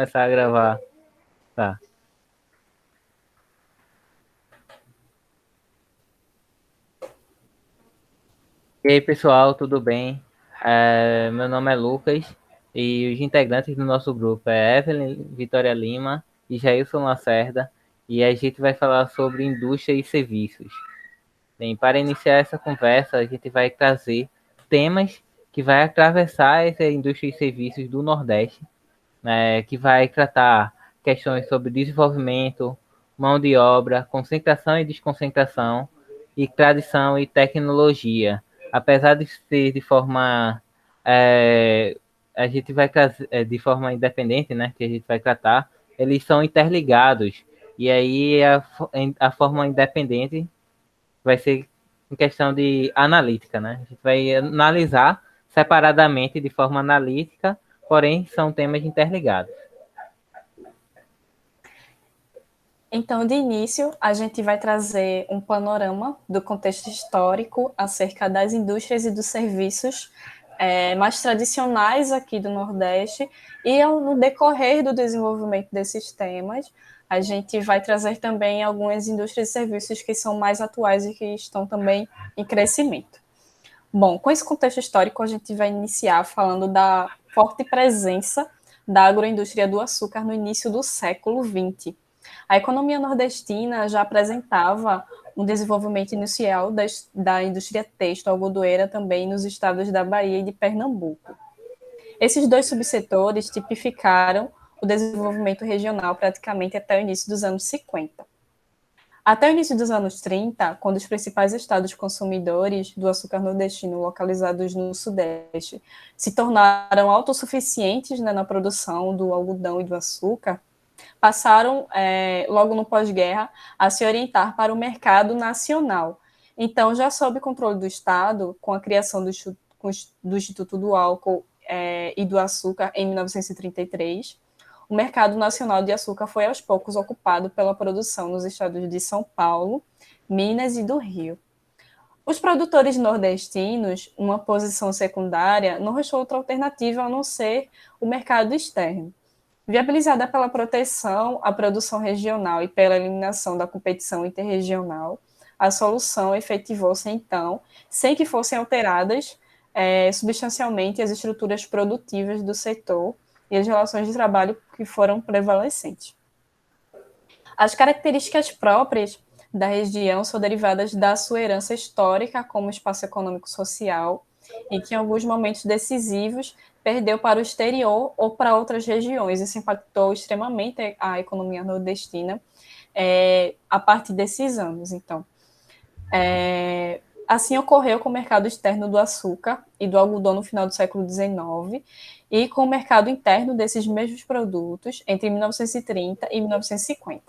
começar a gravar. Tá. E aí, pessoal, tudo bem? Meu nome é Lucas e os integrantes do nosso grupo é Evelyn Vitória Lima e Jailson Lacerda, e a gente vai falar sobre indústria e serviços. Bem, para iniciar essa conversa, a gente vai trazer temas que vai atravessar essa indústria e serviços do Nordeste, né, que vai tratar questões sobre desenvolvimento, mão de obra, concentração e desconcentração, e tradição e tecnologia. Apesar de ser de forma a gente vai trazer de forma independente, né, que a gente vai tratar, eles são interligados. E aí a forma independente vai ser em questão de analítica, né? A gente vai analisar separadamente de forma analítica, porém são temas interligados. Então, de início, a gente vai trazer um panorama do contexto histórico acerca das indústrias e dos serviços mais tradicionais aqui do Nordeste, e no decorrer do desenvolvimento desses temas, a gente vai trazer também algumas indústrias e serviços que são mais atuais e que estão também em crescimento. Bom, com esse contexto histórico, a gente vai iniciar falando da forte presença da agroindústria do açúcar no início do século XX. A economia nordestina já apresentava um desenvolvimento inicial da indústria têxtil algodoeira também nos estados da Bahia e de Pernambuco. Esses dois subsetores tipificaram o desenvolvimento regional praticamente até o início dos anos 50. Até o início dos anos 30, quando os principais estados consumidores do açúcar nordestino localizados no Sudeste se tornaram autossuficientes, né, na produção do algodão e do açúcar, passaram, logo no pós-guerra, a se orientar para o mercado nacional. Então, já sob controle do Estado, com a criação do Instituto do Álcool e do Açúcar em 1933, o mercado nacional de açúcar foi aos poucos ocupado pela produção nos estados de São Paulo, Minas e do Rio. Os produtores nordestinos, uma posição secundária, não restou outra alternativa a não ser o mercado externo. Viabilizada pela proteção à produção regional e pela eliminação da competição interregional, a solução efetivou-se, então, sem que fossem alteradas substancialmente as estruturas produtivas do setor e as relações de trabalho que foram prevalecentes. As características próprias da região são derivadas da sua herança histórica como espaço econômico-social, e que em alguns momentos decisivos perdeu para o exterior ou para outras regiões. Isso impactou extremamente a economia nordestina a partir desses anos. Então, assim ocorreu com o mercado externo do açúcar e do algodão no final do século XIX e com o mercado interno desses mesmos produtos entre 1930 e 1950.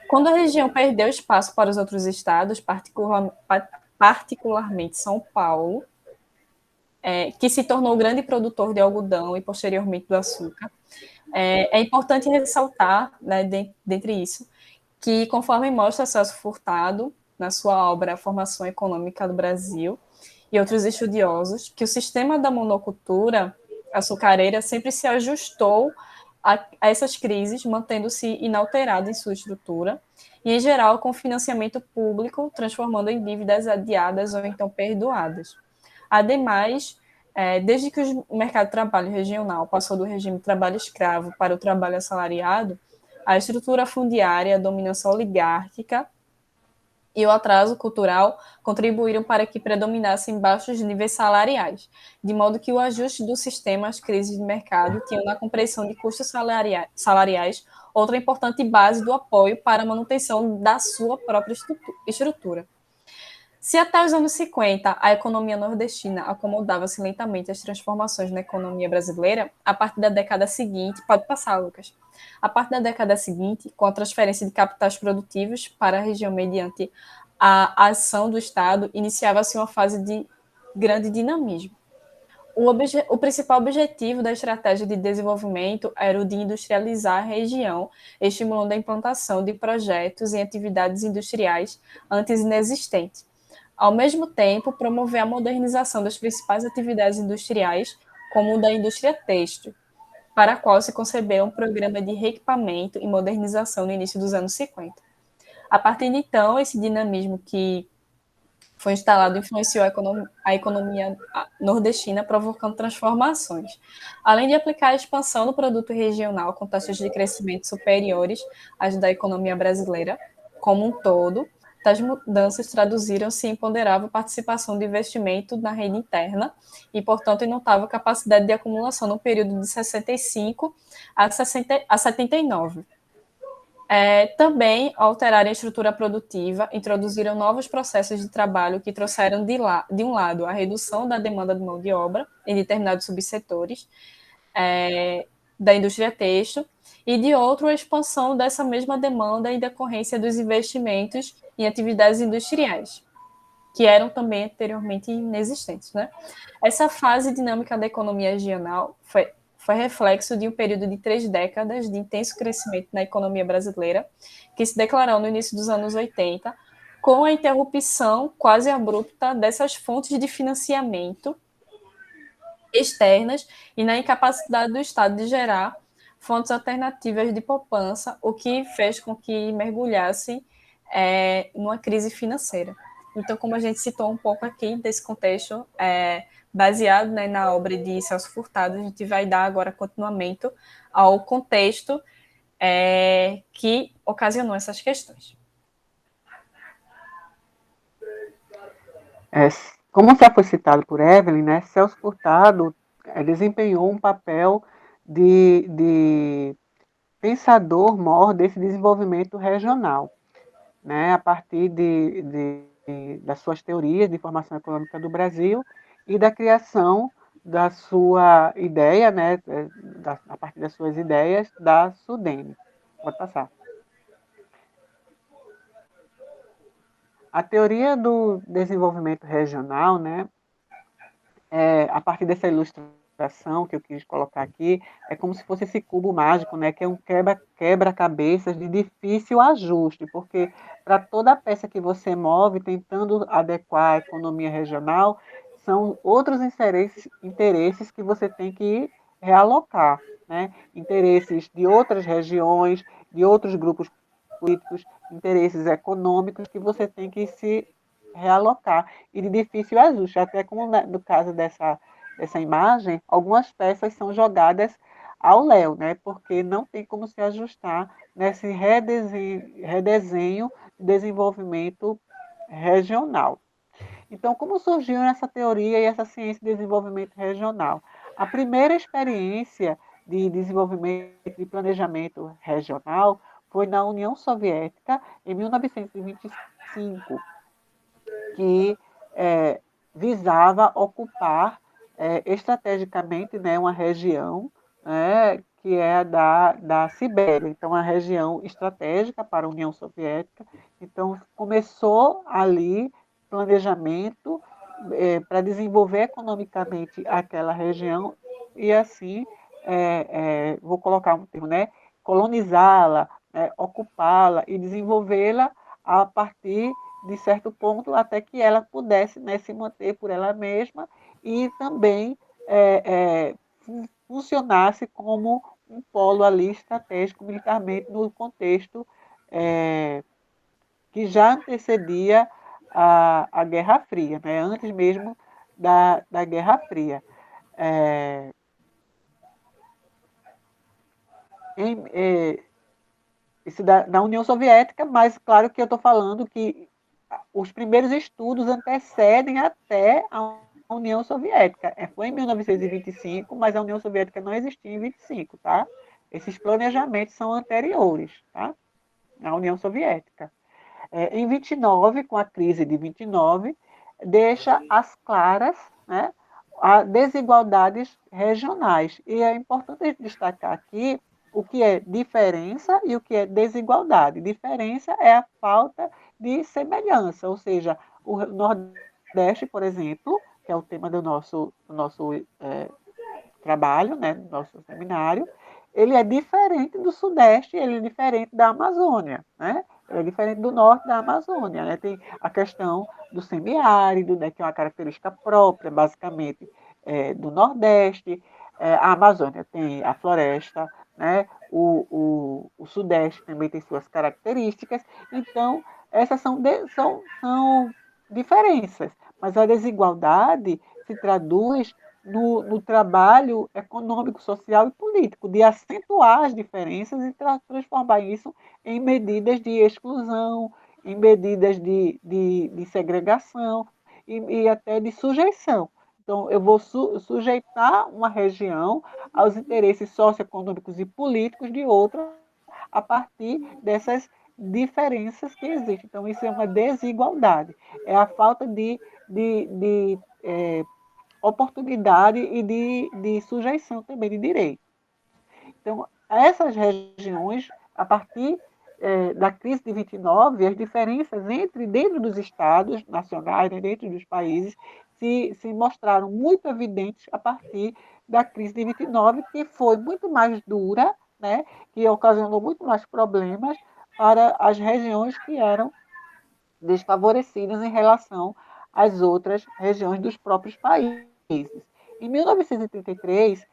Quando a região perdeu espaço para os outros estados, particularmente São Paulo, que se tornou grande produtor de algodão e posteriormente do açúcar, é importante ressaltar, né, dentre isso, que conforme mostra Celso Furtado, na sua obra A Formação Econômica do Brasil, e outros estudiosos, que o sistema da monocultura açucareira sempre se ajustou a essas crises, mantendo-se inalterado em sua estrutura, e, em geral, com financiamento público, transformando em dívidas adiadas ou então perdoadas. Ademais, desde que o mercado de trabalho regional passou do regime de trabalho escravo para o trabalho assalariado, a estrutura fundiária, a dominância oligárquica e o atraso cultural contribuíram para que predominassem baixos níveis salariais, de modo que o ajuste do sistema às crises de mercado tinha na compreensão de custos salariais outra importante base do apoio para a manutenção da sua própria estrutura. Se até os anos 50 a economia nordestina acomodava-se lentamente às transformações na economia brasileira, a partir da década seguinte, pode passar, Lucas, a partir da década seguinte, com a transferência de capitais produtivos para a região mediante a ação do Estado, iniciava-se uma fase de grande dinamismo. O principal objetivo da estratégia de desenvolvimento era o de industrializar a região, estimulando a implantação de projetos e atividades industriais antes inexistentes. Ao mesmo tempo, promover a modernização das principais atividades industriais, como o da indústria têxtil. para a qual se concebeu um programa de reequipamento e modernização no início dos anos 50. A partir de então, esse dinamismo que foi instalado influenciou a economia nordestina, provocando transformações. Além de aplicar a expansão do produto regional com taxas de crescimento superiores às da economia brasileira como um todo, tais mudanças traduziram-se em ponderável participação de investimento na rede interna e, portanto, em notável capacidade de acumulação no período de 65 a 79. Também alteraram a estrutura produtiva, introduziram novos processos de trabalho que trouxeram de um lado a redução da demanda de mão de obra em determinados subsetores da indústria têxtil e de outro a expansão dessa mesma demanda em decorrência dos investimentos em atividades industriais, que eram também anteriormente inexistentes. Né? Essa fase dinâmica da economia regional foi reflexo de um período de 3 décadas de intenso crescimento na economia brasileira, que se declarou no início dos anos 80, com a interrupção quase abrupta dessas fontes de financiamento externas e na incapacidade do Estado de gerar fontes alternativas de poupança, o que fez com que mergulhasse numa crise financeira. Então, como a gente citou um pouco aqui desse contexto, baseado, né, na obra de Celso Furtado, a gente vai dar agora continuamento ao contexto que ocasionou essas questões. Como já foi citado por Evelyn, né, Celso Furtado desempenhou um papel de pensador maior desse desenvolvimento regional, né, a partir das suas teorias de formação econômica do Brasil e da criação da sua ideia, né, a partir das suas ideias, da SUDENE. Pode passar. A teoria do desenvolvimento regional, né, a partir dessa ilustração que eu quis colocar aqui, é como se fosse esse cubo mágico, né, que é um quebra-cabeças de difícil ajuste, porque para toda peça que você move, tentando adequar a economia regional, são outros interesses que você tem que realocar, né? Interesses de outras regiões, de outros grupos políticos, interesses econômicos que você tem que se realocar e de difícil ajuste, até como no caso dessa imagem, algumas peças são jogadas ao léu, né? Porque não tem como se ajustar nesse redesenho de desenvolvimento regional. Então, como surgiu essa teoria e essa ciência de desenvolvimento regional? A primeira experiência de desenvolvimento e planejamento regional foi na União Soviética, em 1925, que visava ocupar estrategicamente, né, uma região, né, que é a da Sibéria, então uma região estratégica para a União Soviética. Então começou ali planejamento para desenvolver economicamente aquela região e assim, vou colocar um termo, né, colonizá-la, ocupá-la e desenvolvê-la a partir de certo ponto, até que ela pudesse, né, se manter por ela mesma e também funcionasse como um polo ali estratégico militarmente no contexto que já antecedia a Guerra Fria, né, antes mesmo da Guerra Fria. Isso da União Soviética, mas claro que eu estou falando que os primeiros estudos antecedem até a União Soviética. Foi em 1925, mas a União Soviética não existia em 25, tá? Esses planejamentos são anteriores, tá? À União Soviética. Em 29, com a crise de 29, deixa às claras, né, as desigualdades regionais. E é importante destacar aqui o que é diferença e o que é desigualdade. Diferença é a falta de semelhança, ou seja, o Nordeste, por exemplo, que é o tema do nosso trabalho, né, do nosso seminário, ele é diferente do Sudeste, ele é diferente da Amazônia, né? Ele é diferente do Norte da Amazônia, né? Tem a questão do semiárido, né, que é uma característica própria, basicamente, do Nordeste. a Amazônia tem a floresta, né? O Sudeste também tem suas características. Então, essas são diferenças, mas a desigualdade se traduz no trabalho econômico, social e político, de acentuar as diferenças e transformar isso em medidas de exclusão, em medidas de segregação e até de sujeição. Então, eu vou sujeitar uma região aos interesses socioeconômicos e políticos de outra a partir dessas diferenças que existem. Então, isso é uma desigualdade, é a falta de oportunidade e de sujeição também de direito. Então, essas regiões, a partir da crise de 29, as diferenças dentro dos estados nacionais, né, dentro dos países, se mostraram muito evidentes a partir da crise de 29, que foi muito mais dura, né, que ocasionou muito mais problemas para as regiões que eram desfavorecidas em relação às outras regiões dos próprios países. Em 1933,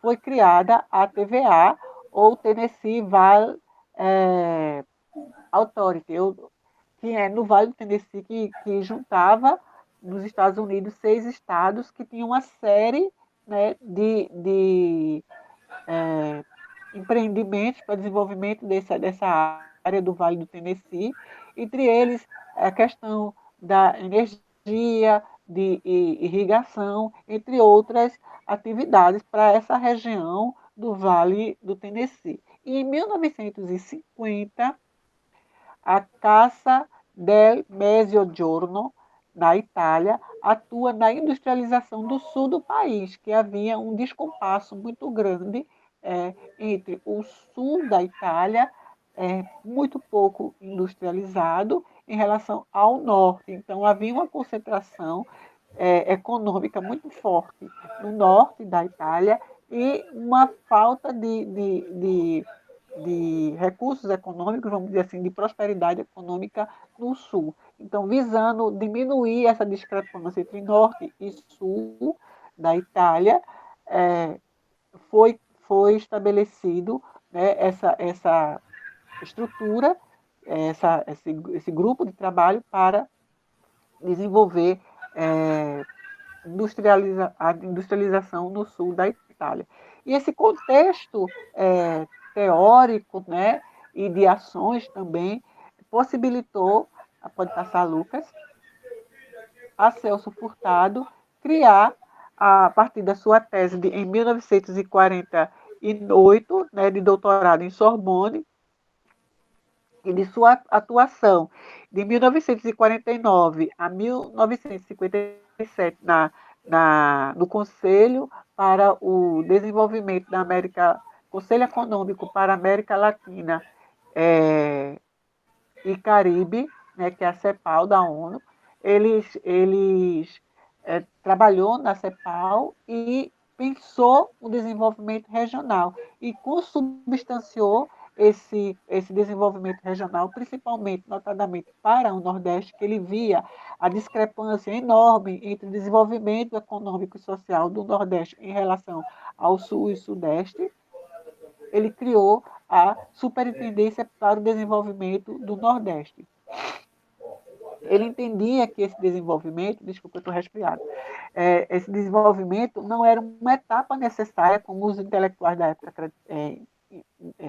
foi criada a TVA, ou Tennessee Valley Authority, que é no Vale do Tennessee, que juntava nos Estados Unidos 6 estados que tinham uma série, né, de empreendimentos para desenvolvimento dessa área do Vale do Tennessee, entre eles a questão da energia, de irrigação, entre outras atividades para essa região do Vale do Tennessee. E em 1950, a Cassa del Mezzogiorno, na Itália, atua na industrialização do sul do país, que havia um descompasso muito grande entre o sul da Itália, muito pouco industrializado, em relação ao norte. Então, havia uma concentração econômica muito forte no norte da Itália e uma falta de recursos econômicos, vamos dizer assim, de prosperidade econômica no sul. Então, visando diminuir essa discrepância entre norte e sul da Itália, foi estabelecido, né, essa estrutura, esse grupo de trabalho para desenvolver a industrialização no sul da Itália. E esse contexto teórico, né, e de ações também possibilitou, pode passar Lucas, a Celso Furtado criar, a partir da sua tese em 1948, né, de doutorado em Sorbonne, e de sua atuação de 1949 a 1957 no Conselho para o Desenvolvimento da América, Conselho Econômico para a América Latina e Caribe, né, que é a CEPAL da ONU. Eles trabalhou na CEPAL e pensou o desenvolvimento regional e consubstanciou esse desenvolvimento regional, principalmente, notadamente, para o Nordeste, que ele via a discrepância enorme entre o desenvolvimento econômico e social do Nordeste em relação ao Sul e Sudeste. Ele criou a Superintendência para o Desenvolvimento do Nordeste. Ele entendia que esse desenvolvimento, desculpa, eu estou resfriado, esse desenvolvimento não era uma etapa necessária, como os intelectuais da época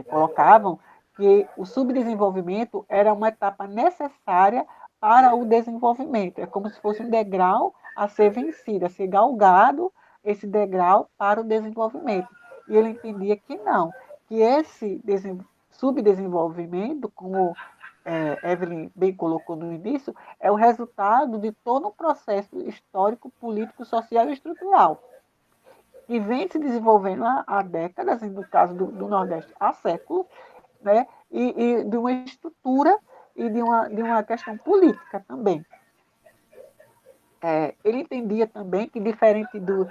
colocavam, que o subdesenvolvimento era uma etapa necessária para o desenvolvimento. É como se fosse um degrau a ser vencido, a ser galgado esse degrau para o desenvolvimento. E ele entendia que não, que esse subdesenvolvimento, como Evelyn bem colocou no início, é o resultado de todo um processo histórico, político, social e estrutural, que vem se desenvolvendo há décadas, no caso do Nordeste, há séculos, né? E de uma estrutura e de uma questão política também. Ele entendia também que, diferente dos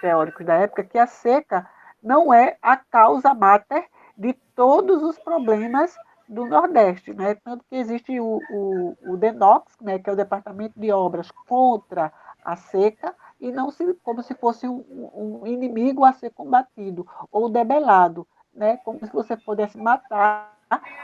teóricos da época, que a seca não é a causa máter de todos os problemas do Nordeste, né? Tanto que existe o DENOX, né, que é o Departamento de Obras contra a Seca, e não como se fosse um inimigo a ser combatido ou debelado, né? Como se você pudesse matar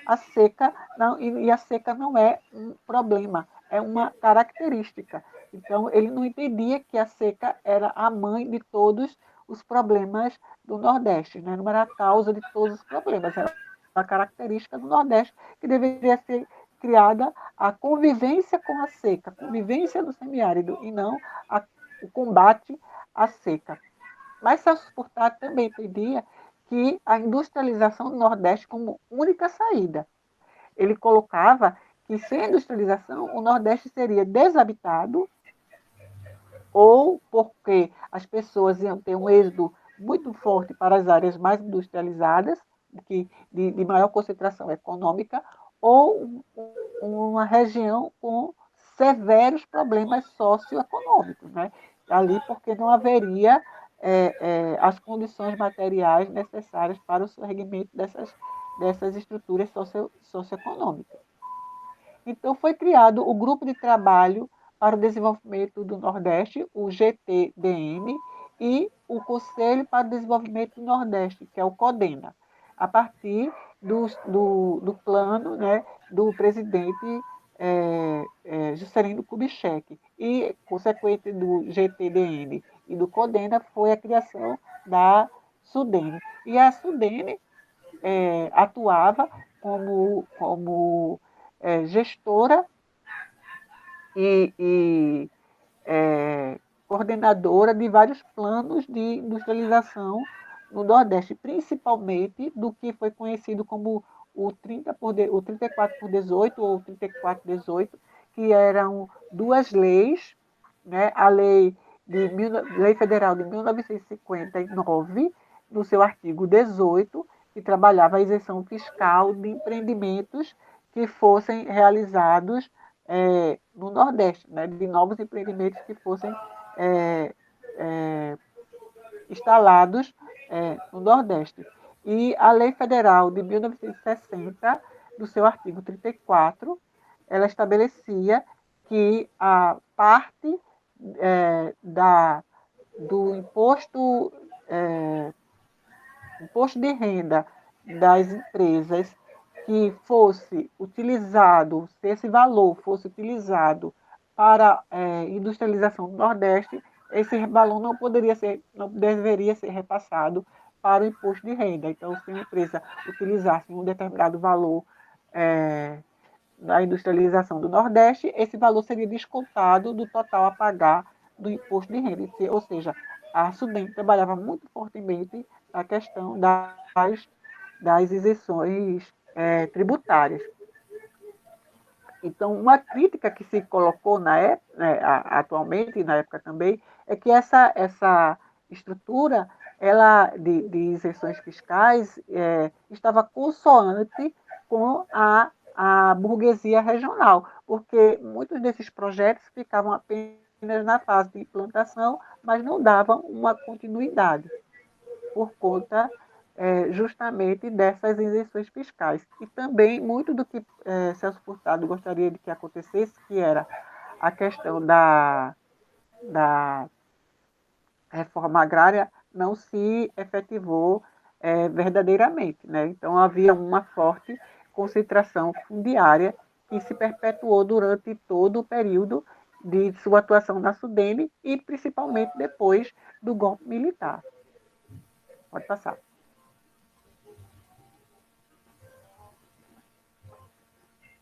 a seca, não, e a seca não é um problema, é uma característica. Então, ele não entendia que a seca era a mãe de todos os problemas do Nordeste, né? Não era a causa de todos os problemas, era uma característica do Nordeste que deveria ser criada a convivência com a seca, a convivência do semiárido, e não o combate à seca. Mas Celso Furtado também entendia que a industrialização do Nordeste como única saída. Ele colocava que sem a industrialização o Nordeste seria desabitado, ou porque as pessoas iam ter um êxodo muito forte para as áreas mais industrializadas, de maior concentração econômica, ou uma região com severos problemas socioeconômicos, né? Ali porque não haveria as condições materiais necessárias para o surgimento dessas estruturas socioeconômicas. Então, foi criado o Grupo de Trabalho para o Desenvolvimento do Nordeste, o GTDN, e o Conselho para o Desenvolvimento do Nordeste, que é o CODENA, a partir do plano, né, do presidente Juscelino Kubitschek. E, consequente do GTDN e do CODENA, foi a criação da SUDENE. E a SUDENE atuava como gestora e coordenadora de vários planos de industrialização no Nordeste, principalmente do que foi conhecido como o 34 por 18 ou 34/18, que eram duas leis, né? A Lei Federal de 1959, no seu artigo 18, que trabalhava a isenção fiscal de empreendimentos que fossem realizados no Nordeste, né, de novos empreendimentos que fossem instalados no Nordeste. E a Lei Federal de 1960, no seu artigo 34, ela estabelecia que a parte do imposto de renda das empresas que fosse utilizado, se esse valor fosse utilizado para industrialização do Nordeste, esse valor não deveria ser repassado para o imposto de renda. Então, se a empresa utilizasse um determinado valor da industrialização do Nordeste, esse valor seria descontado do total a pagar do imposto de renda. Ou seja, a SUDENE trabalhava muito fortemente a questão das isenções tributárias. Então, uma crítica que se colocou atualmente e na época também, é que essa estrutura de isenções fiscais estava consoante com a burguesia regional, porque muitos desses projetos ficavam apenas na fase de implantação, mas não davam uma continuidade, por conta justamente dessas isenções fiscais. E também muito do que Celso Furtado gostaria de que acontecesse, que era a questão da reforma agrária, não se efetivou verdadeiramente, né? Então, havia uma forte concentração fundiária que se perpetuou durante todo o período de sua atuação na SUDENE e principalmente depois do golpe militar. Pode passar.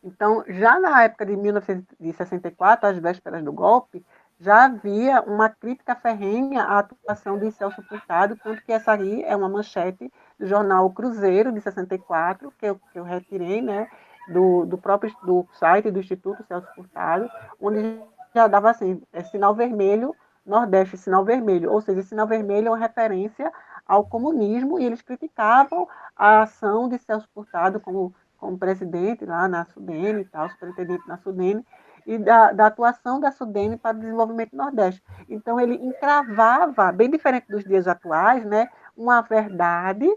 Então, já na época de 1964, às vésperas do golpe, já havia uma crítica ferrenha à atuação de Celso Furtado, tanto que essa aí é uma manchete do jornal Cruzeiro, de 64, que eu retirei, né, do próprio site do Instituto Celso Furtado, onde já dava assim, sinal vermelho, Nordeste, sinal vermelho, ou seja, sinal vermelho é uma referência ao comunismo, e eles criticavam a ação de Celso Furtado como presidente lá na SUDENE e tal, superintendente na SUDENE, e da atuação da SUDENE para o desenvolvimento do Nordeste. Então, ele encravava, bem diferente dos dias atuais, né, uma verdade,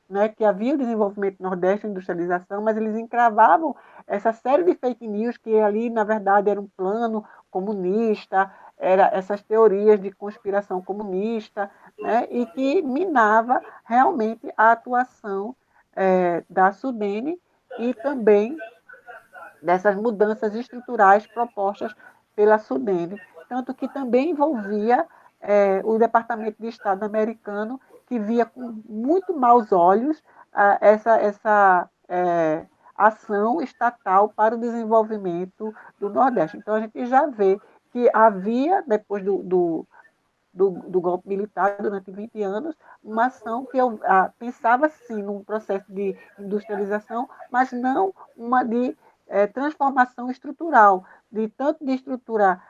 né, que havia o desenvolvimento do Nordeste, a industrialização, mas eles encravavam essa série de fake news que ali, na verdade, era um plano comunista, era essas teorias de conspiração comunista, né, e que minava realmente a atuação da SUDENE e também dessas mudanças estruturais propostas pela SUDENE, tanto que também envolvia o Departamento de Estado americano, que via com muito maus olhos essa ação estatal para o desenvolvimento do Nordeste. Então, a gente já vê que havia, depois do golpe militar, durante 20 anos, uma ação que eu pensava, sim, num processo de industrialização, mas não uma de transformação estrutural, tanto de estrutura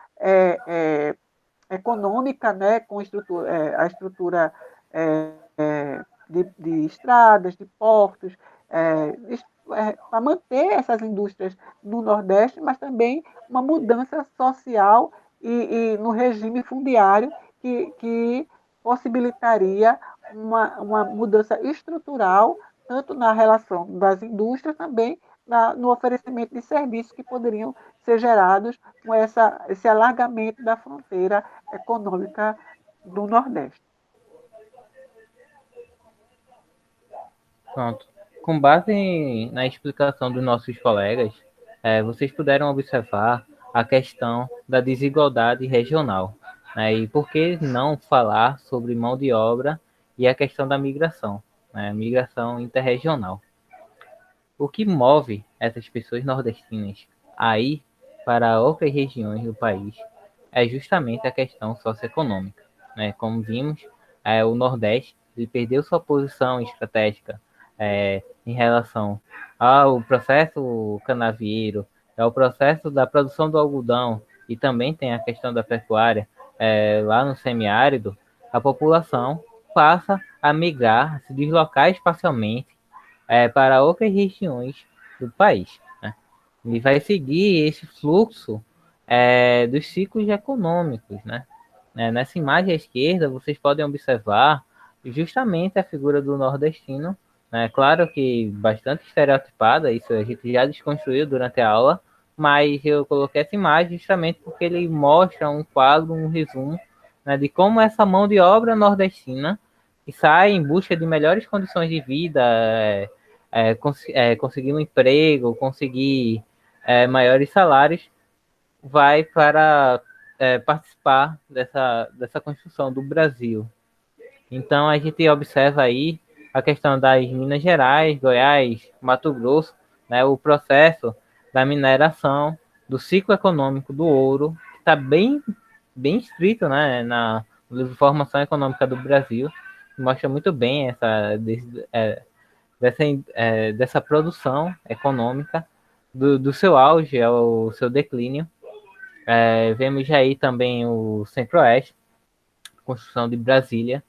econômica, né, com a estrutura de estradas, de portos, para manter essas indústrias no Nordeste, mas também uma mudança social e no regime fundiário que possibilitaria uma mudança estrutural, tanto na relação das indústrias, também no oferecimento de serviços que poderiam ser gerados com esse alargamento da fronteira econômica do Nordeste. Pronto. Com base na explicação dos nossos colegas, vocês puderam observar a questão da desigualdade regional, né? E por que não falar sobre mão de obra e a questão da migração, né? Migração interregional. O que move essas pessoas nordestinas a ir para outras regiões do país é justamente a questão socioeconômica, né? Como vimos, o Nordeste ele perdeu sua posição estratégica em relação ao processo canavieiro, ao processo da produção do algodão e também tem a questão da pecuária lá no semiárido. A população passa a migrar, se deslocar espacialmente para outras regiões do país, né? E vai seguir esse fluxo dos ciclos econômicos, né? Nessa imagem à esquerda, vocês podem observar justamente a figura do nordestino, né? Claro que bastante estereotipada, isso a gente já desconstruiu durante a aula, mas eu coloquei essa imagem justamente porque ele mostra um quadro, um resumo, né, de como essa mão de obra nordestina que sai em busca de melhores condições de vida, conseguir um emprego, conseguir maiores salários, vai para participar dessa construção do Brasil. Então a gente observa aí a questão das Minas Gerais, Goiás, Mato Grosso, né, o processo da mineração, do ciclo econômico do ouro, que está bem escrito, né, na Formação Econômica do Brasil, que mostra muito bem dessa produção econômica, do seu auge ao seu declínio. Vemos aí também o Centro-Oeste, construção de Brasília.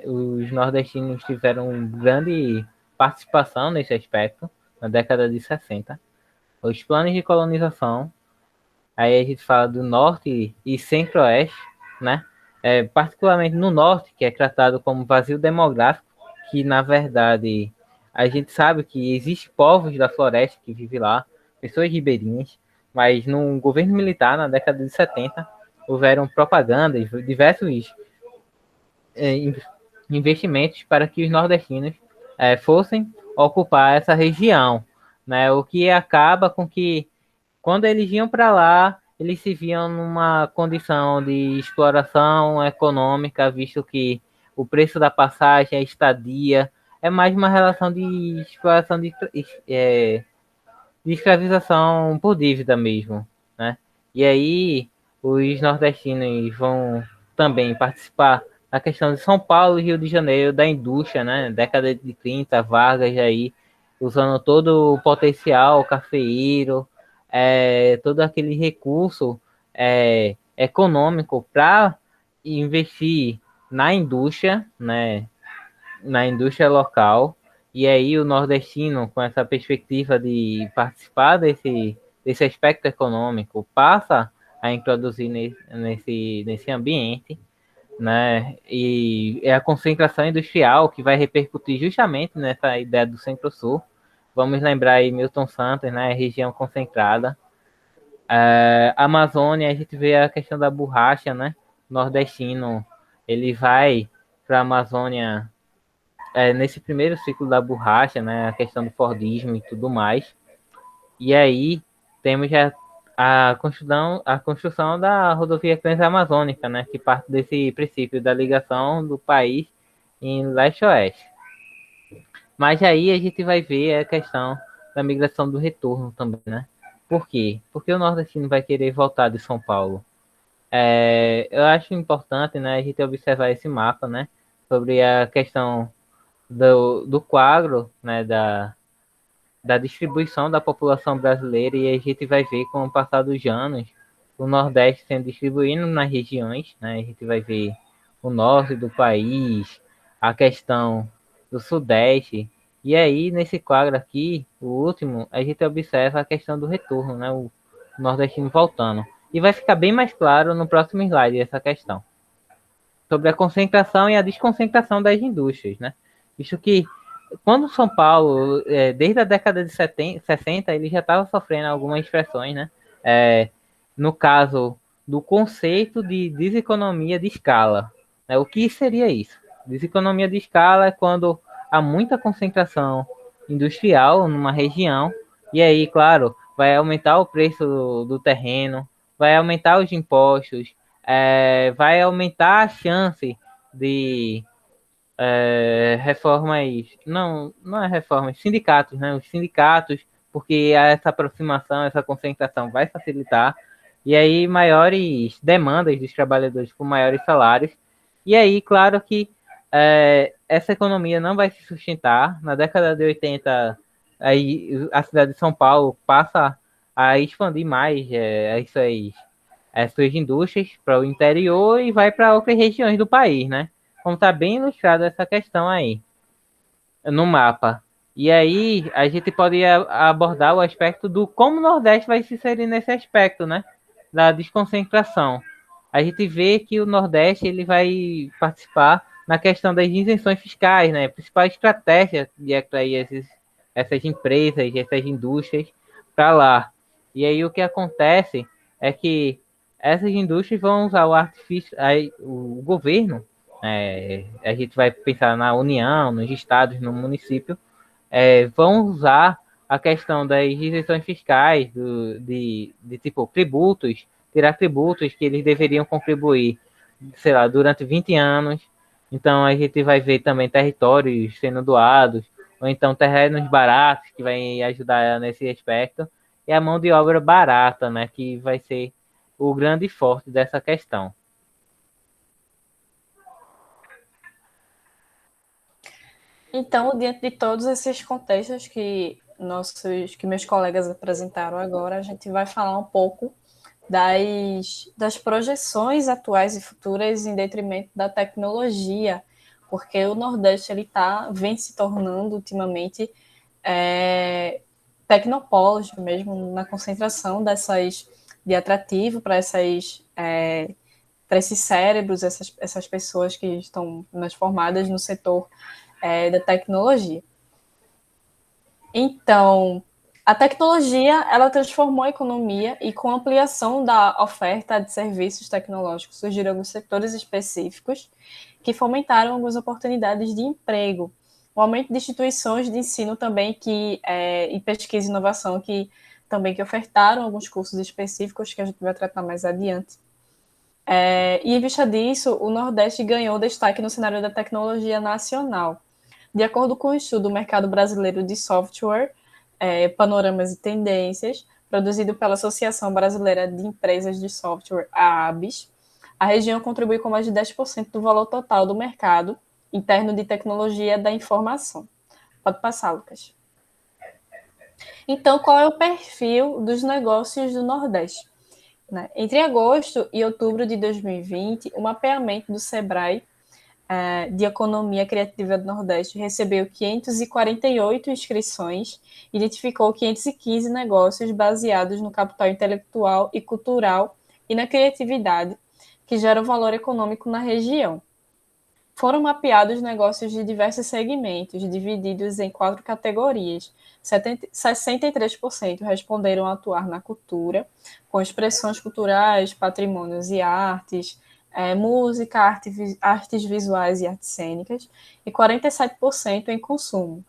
Os nordestinos tiveram grande participação nesse aspecto na década de 60. Os planos de colonização, aí a gente fala do Norte e Centro-Oeste, né? Particularmente no Norte, que é tratado como vazio demográfico, que na verdade a gente sabe que existem povos da floresta que vivem lá, pessoas ribeirinhas, mas no governo militar, na década de 70, houveram propagandas, diversos investimentos para que os nordestinos fossem ocupar essa região, né? O que acaba com que, quando eles iam para lá, eles se viam numa condição de exploração econômica, visto que o preço da passagem, a estadia, é mais uma relação de exploração de escravização por dívida mesmo, né? E aí os nordestinos vão também participar da questão de São Paulo e Rio de Janeiro, da indústria, né? Década de 30, Vargas aí usando todo o potencial cafeeiro, todo aquele recurso econômico para investir na indústria, né? Na indústria local. E aí o nordestino, com essa perspectiva de participar desse aspecto econômico, passa a introduzir nesse ambiente, né? E é a concentração industrial que vai repercutir justamente nessa ideia do Centro-Sul. Vamos lembrar aí Milton Santos, né? Região concentrada. Amazônia, a gente vê a questão da borracha, né? Nordestino, ele vai para a Amazônia nesse primeiro ciclo da borracha, né? A questão do Fordismo e tudo mais. E aí temos já a construção da rodovia transamazônica, né? Que parte desse princípio da ligação do país em leste-oeste. Mas aí a gente vai ver a questão da migração do retorno também, né? Por quê? Porque o nordestino vai querer voltar de São Paulo. Eu acho importante, né, a gente observar esse mapa, né, sobre a questão do quadro, né, da distribuição da população brasileira, e a gente vai ver com o passar dos anos o Nordeste sendo distribuído nas regiões, né, a gente vai ver o norte do país, a questão do Sudeste, e aí nesse quadro aqui, o último, a gente observa a questão do retorno, né, o nordestino voltando. E vai ficar bem mais claro no próximo slide essa questão. Sobre a concentração e a desconcentração das indústrias, né? Visto que quando São Paulo, desde a década de 60, ele já estava sofrendo algumas expressões, né? No caso do conceito de deseconomia de escala. Né? O que seria isso? Deseconomia de escala é quando há muita concentração industrial numa região, e aí, claro, vai aumentar o preço do terreno, vai aumentar os impostos, vai aumentar a chance de reformas, não é reformas, sindicatos, né? Os sindicatos, porque essa aproximação, essa concentração vai facilitar, e aí maiores demandas dos trabalhadores por maiores salários, e aí, claro que essa economia não vai se sustentar. Na década de 80, aí, a cidade de São Paulo passa a expandir mais as suas indústrias para o interior e vai para outras regiões do país, né? Como está bem ilustrado essa questão aí no mapa. E aí a gente pode abordar o aspecto do como o Nordeste vai se inserir nesse aspecto, né? Da desconcentração. A gente vê que o Nordeste ele vai participar na questão das isenções fiscais, né? A principal estratégia de atrair essas empresas, essas indústrias para lá. E aí o que acontece é que essas indústrias vão usar o artifício, aí, o governo, a gente vai pensar na União, nos estados, no município, vão usar a questão das isenções fiscais, de tipo tributos, tirar tributos que eles deveriam contribuir, sei lá, durante 20 anos. Então a gente vai ver também territórios sendo doados, ou então terrenos baratos, que vai ajudar nesse aspecto, e a mão de obra barata, né, que vai ser o grande forte dessa questão. Então, diante de todos esses contextos que meus colegas apresentaram agora, a gente vai falar um pouco das projeções atuais e futuras em detrimento da tecnologia, porque o Nordeste vem se tornando ultimamente tecnopólico mesmo, na concentração de atrativo para esses cérebros, essas pessoas que estão formadas no setor da tecnologia. Então, a tecnologia, ela transformou a economia e com a ampliação da oferta de serviços tecnológicos surgiram alguns setores específicos que fomentaram algumas oportunidades de emprego. O aumento de instituições de ensino também e pesquisa e inovação que ofertaram alguns cursos específicos que a gente vai tratar mais adiante. E em vista disso, o Nordeste ganhou destaque no cenário da tecnologia nacional. De acordo com o estudo do mercado brasileiro de software, Panoramas e Tendências, produzido pela Associação Brasileira de Empresas de Software, a ABS, a região contribui com mais de 10% do valor total do mercado interno de tecnologia da informação. Pode passar, Lucas. Então, qual é o perfil dos negócios do Nordeste? Entre agosto e outubro de 2020, o mapeamento do SEBRAE de Economia Criativa do Nordeste recebeu 548 inscrições, identificou 515 negócios baseados no capital intelectual e cultural e na criatividade, que geram valor econômico na região. Foram mapeados negócios de diversos segmentos, divididos em 4 categorias. 63% responderam atuar na cultura, com expressões culturais, patrimônios e artes, música, artes visuais e artes cênicas, e 47% em consumo,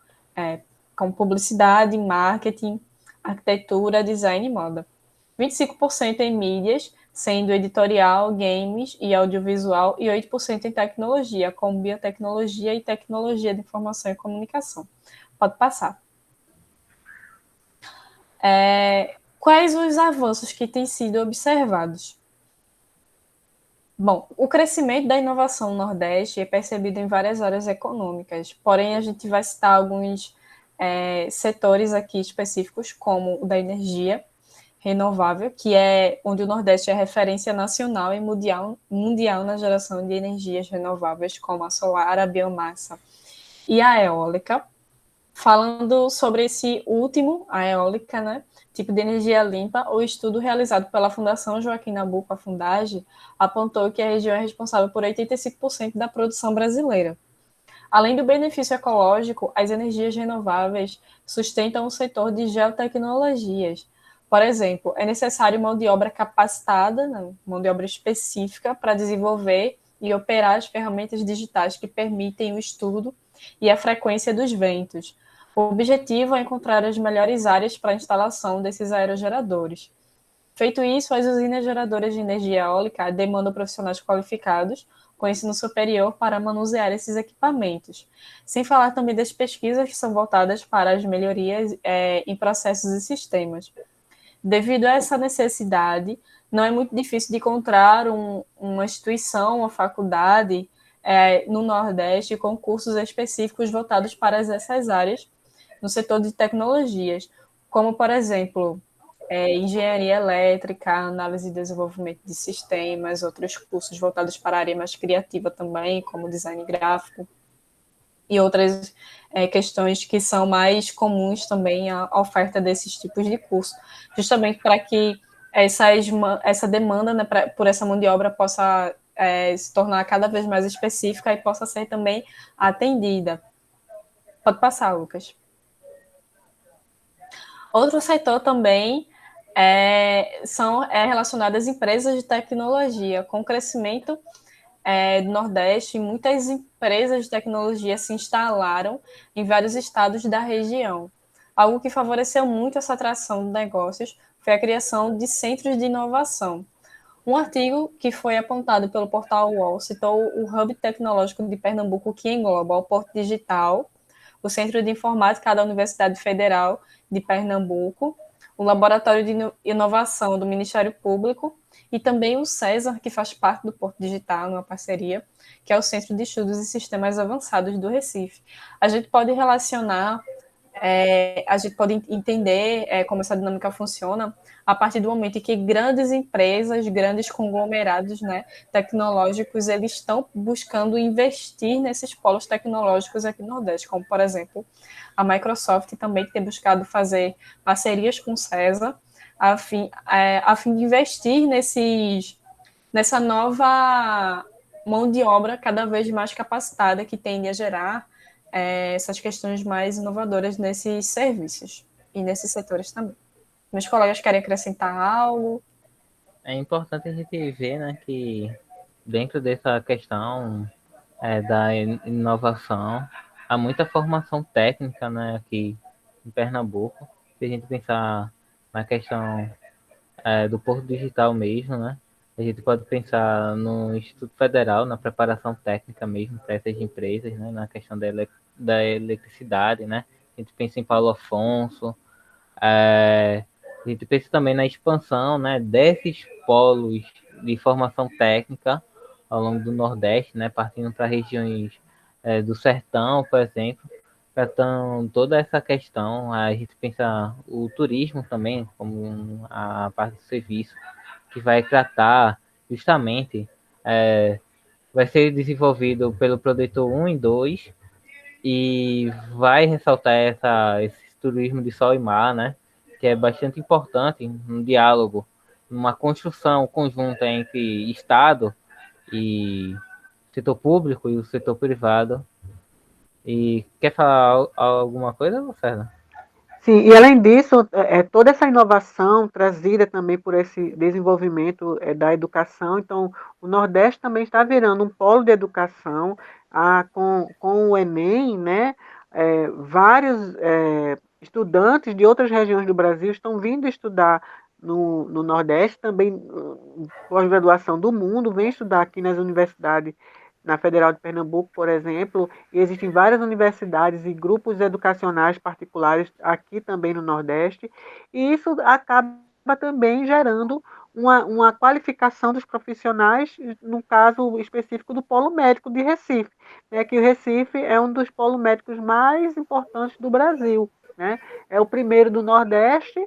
como publicidade, marketing, arquitetura, design e moda. 25% em mídias, sendo editorial, games e audiovisual, e 8% em tecnologia, como biotecnologia e tecnologia de informação e comunicação. Pode passar. Quais os avanços que têm sido observados? Bom, o crescimento da inovação no Nordeste é percebido em várias áreas econômicas, porém a gente vai citar alguns setores aqui específicos, como o da energia renovável, que é onde o Nordeste é referência nacional e mundial na geração de energias renováveis, como a solar, a biomassa e a eólica. Falando sobre esse último, a eólica, né, tipo de energia limpa, o estudo realizado pela Fundação Joaquim Nabuco, a Fundage, apontou que a região é responsável por 85% da produção brasileira. Além do benefício ecológico, as energias renováveis sustentam o setor de geotecnologias. Por exemplo, é necessário mão de obra capacitada, né, mão de obra específica, para desenvolver e operar as ferramentas digitais que permitem o estudo e a frequência dos ventos. O objetivo é encontrar as melhores áreas para a instalação desses aerogeradores. Feito isso, as usinas geradoras de energia eólica demandam profissionais qualificados com ensino superior para manusear esses equipamentos, sem falar também das pesquisas que são voltadas para as melhorias em processos e sistemas. Devido a essa necessidade, não é muito difícil de encontrar uma instituição, uma faculdade no Nordeste com cursos específicos voltados para essas áreas no setor de tecnologias, como, por exemplo, engenharia elétrica, análise e desenvolvimento de sistemas, outros cursos voltados para a área mais criativa também, como design gráfico, e outras questões que são mais comuns também à oferta desses tipos de curso, justamente para que essa demanda, né, por essa mão de obra possa se tornar cada vez mais específica e possa ser também atendida. Pode passar, Lucas. Outro setor também são relacionado às empresas de tecnologia. Com o crescimento do Nordeste, muitas empresas de tecnologia se instalaram em vários estados da região. Algo que favoreceu muito essa atração de negócios foi a criação de centros de inovação. Um artigo que foi apontado pelo portal UOL citou o Hub Tecnológico de Pernambuco, que engloba o Porto Digital, o Centro de Informática da Universidade Federal de Pernambuco, o Laboratório de Inovação do Ministério Público e também o César, que faz parte do Porto Digital, numa parceria, que é o Centro de Estudos e Sistemas Avançados do Recife. A gente pode relacionar, a gente pode entender como essa dinâmica funciona a partir do momento em que grandes empresas, grandes conglomerados, né, tecnológicos, eles estão buscando investir nesses polos tecnológicos aqui no Nordeste, como, por exemplo, a Microsoft também tem buscado fazer parcerias com o César a fim de investir nessa nova mão de obra cada vez mais capacitada que tende a gerar essas questões mais inovadoras nesses serviços e nesses setores também. Meus colegas querem acrescentar algo? É importante a gente ver, né, que dentro dessa questão da inovação, há muita formação técnica, né, aqui em Pernambuco. Se a gente pensar na questão do Porto Digital mesmo, né, a gente pode pensar no Instituto Federal, na preparação técnica mesmo para essas empresas, né, na questão da eletricidade, né. A gente pensa em Paulo Afonso, a gente pensa também na expansão, né, desses polos de formação técnica ao longo do Nordeste, né, partindo para regiões do Sertão, por exemplo, tratando toda essa questão. A gente pensa o turismo também como a parte do serviço, que vai tratar justamente, vai ser desenvolvido pelo Prodetor 1 e 2, e vai ressaltar esse turismo de sol e mar, né, que é bastante importante no diálogo, numa construção conjunta entre Estado e setor público e o setor privado. E quer falar alguma coisa, Lucerna? Sim, e além disso, toda essa inovação trazida também por esse desenvolvimento da educação, então o Nordeste também está virando um polo de educação, com o Enem, né, vários estudantes de outras regiões do Brasil estão vindo estudar no Nordeste, também pós-graduação do mundo, vem estudar aqui nas universidades, na Federal de Pernambuco, por exemplo, e existem várias universidades e grupos educacionais particulares aqui também no Nordeste, e isso acaba também gerando uma qualificação dos profissionais, no caso específico do Polo Médico de Recife, né, que o Recife é um dos polos médicos mais importantes do Brasil, né? É o primeiro do Nordeste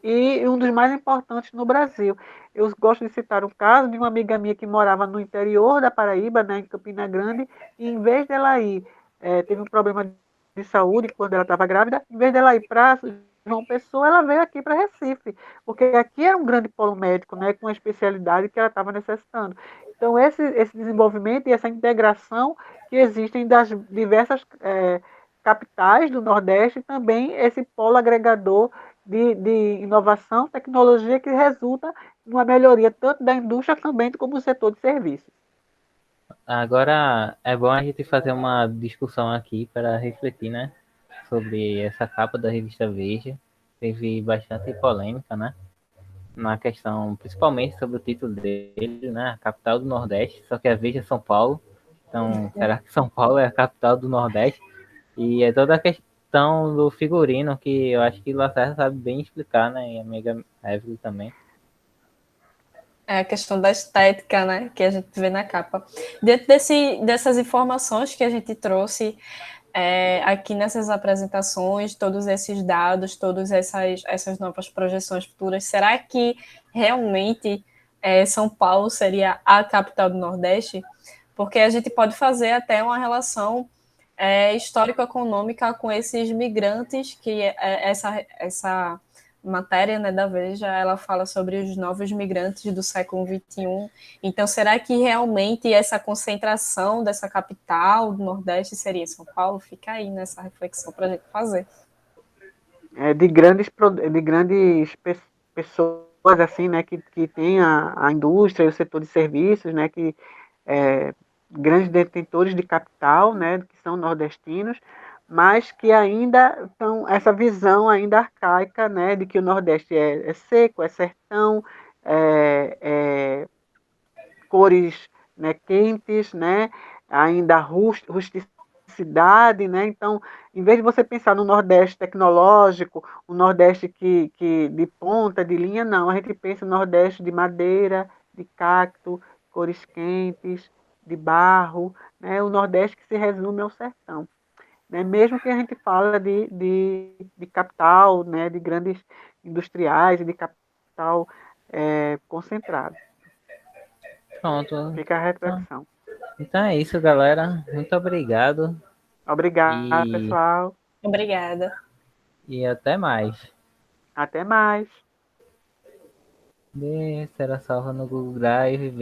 e um dos mais importantes no Brasil. Eu gosto de citar um caso de uma amiga minha que morava no interior da Paraíba, né, em Campina Grande, e em vez dela ir, teve um problema de saúde quando ela estava grávida, em vez dela ir para João Pessoa, ela veio aqui para Recife, porque aqui era um grande polo médico, né, com a especialidade que ela estava necessitando. Então, esse desenvolvimento e essa integração que existem das diversas capitais do Nordeste, também esse polo agregador de inovação, tecnologia que resulta numa melhoria tanto da indústria também como do setor de serviços. Agora é bom a gente fazer uma discussão aqui para refletir, né, sobre essa capa da revista Veja. Teve bastante polêmica, né, na questão, principalmente sobre o título dele, né, a capital do Nordeste, só que a Veja é São Paulo. Então, será que São Paulo é a capital do Nordeste? E é toda a questão do figurino que eu acho que Lacerda sabe bem explicar, né, e a amiga Evelyn também. É a questão da estética, né, que a gente vê na capa. Dentro dessas informações que a gente trouxe aqui nessas apresentações, todos esses dados, todas essas novas projeções futuras, será que realmente São Paulo seria a capital do Nordeste? Porque a gente pode fazer até uma relação histórico-econômica com esses migrantes, que essa matéria, né, da Veja, ela fala sobre os novos migrantes do século XXI. Então, será que realmente essa concentração dessa capital do Nordeste seria São Paulo? Fica aí nessa reflexão para a gente fazer. De grandes pessoas assim, né, que tem a indústria e o setor de serviços, né, que grandes detentores de capital, né, que são nordestinos, mas que ainda estão essa visão ainda arcaica, né, de que o Nordeste é seco, é sertão, é cores, né, quentes, né, ainda rusticidade, né? Então, em vez de você pensar no Nordeste tecnológico, o Nordeste que de ponta, de linha, não. A gente pensa no Nordeste de madeira, de cacto, cores quentes, de barro, né? O Nordeste que se resume ao sertão. Né? Mesmo que a gente fala de capital, né? De grandes industriais e de capital concentrado. Pronto. Fica a reflexão. Então é isso, galera. Muito obrigado. Obrigado, E, pessoal. Obrigada. e até mais. Até mais. Será salva no Google Drive.